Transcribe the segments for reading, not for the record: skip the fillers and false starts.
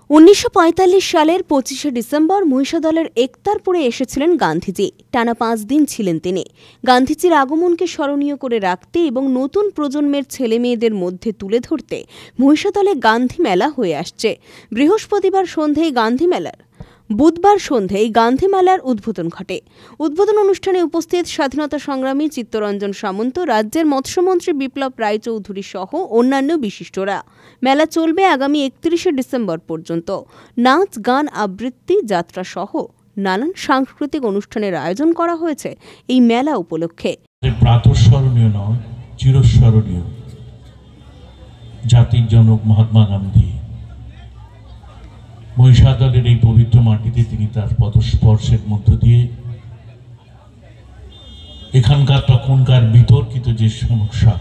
1945 সালের 25শে ডিসেম্বর মহিষাদলের একতারপুরে এসেছিলেন গান্ধীজি। টানা 5 দিন ছিলেন তিনি। গান্ধীজির আগমনকে স্মরণীয় করে রাখতে এবং নতুন প্রজন্মের ছেলেমেয়েদের মধ্যে তুলে ধরতে মহিষাদলে গান্ধী মেলা হয়ে আসছে। বৃহস্পতিবার সন্ধ্যায় গান্ধী মেলার বুধবার সন্ধ্যায় গান্ধী মেলার উদ্বোধন ঘটে। উদ্বোধন অনুষ্ঠানে উপস্থিত স্বাধীনতা সংগ্রামী চিত্তরঞ্জন সামন্ত, রাজ্যের মৎস্যমন্ত্রী বিপ্লব রায়চৌধুরী সহ অন্যান্য বিশিষ্টরা। মেলা চলবে আগামী 31শে ডিসেম্বর পর্যন্ত। নাচ, গান, আবৃত্তি, যাত্রা সহ নানান সাংস্কৃতিক অনুষ্ঠানের আয়োজন করা হয়েছে এই মেলা উপলক্ষে। প্রাতঃস্মরণীয় নয়, চিরস্মরণীয় জাতির জনক মহাত্মা গান্ধী মহিষাদলের এই পবিত্র মাটিতে তিনি তার পদস্পর্শের মধ্য দিয়ে এখানকার তখনকার বিতর্কিত যে সমস্যা,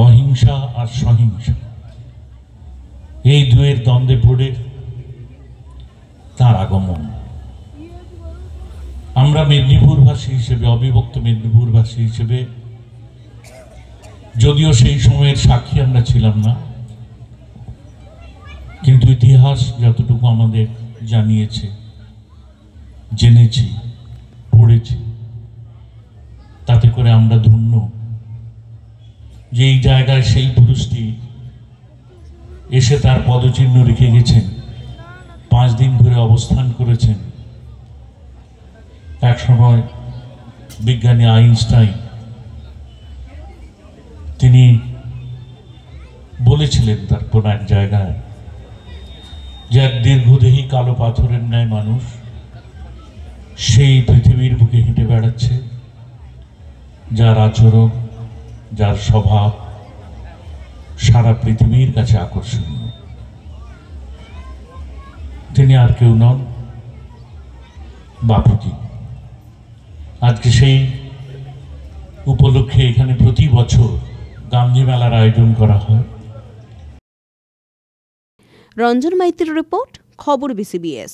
অহিংসা আর সহিংসা, এই দুয়ের দ্বন্দ্বে পড়ে তার আগমন। আমরা মেদিনীপুরবাসী হিসেবে, অবিভক্ত মেদিনীপুরবাসী হিসেবে, যদিও সেই সময়ের সাক্ষী আমরা ছিলাম না, কিন্তু ইতিহাস যতটুকু আমাদের জানিয়েছে, জেনেছি, পড়েছি, তাতে করে আমরা ধন্য যে এই জায়গায় সেই পুরুষটি এসে তার পদচিহ্ন রেখে গেছেন, 5 দিন ধরে অবস্থান করেছেন। এক সময় বিজ্ঞানী আইনস্টাইন তিনি বলেছিলেন তার কোন এক জায়গায় যে এক দীর্ঘদেহী কালো পাথরের ন্যায় মানুষ সেই পৃথিবীর বুকে হেঁটে বেড়াচ্ছে, যার আচরণ, যার স্বভাব সারা পৃথিবীর কাছে আকর্ষণীয়। তিনি আর কেউ নন, বাপুজি। আজকে সেই উপলক্ষে এখানে প্রতি বছর গান্ধী মেলার আয়োজন করা হয়। রঞ্জন মাইতির রিপোর্ট, খবর BCBS।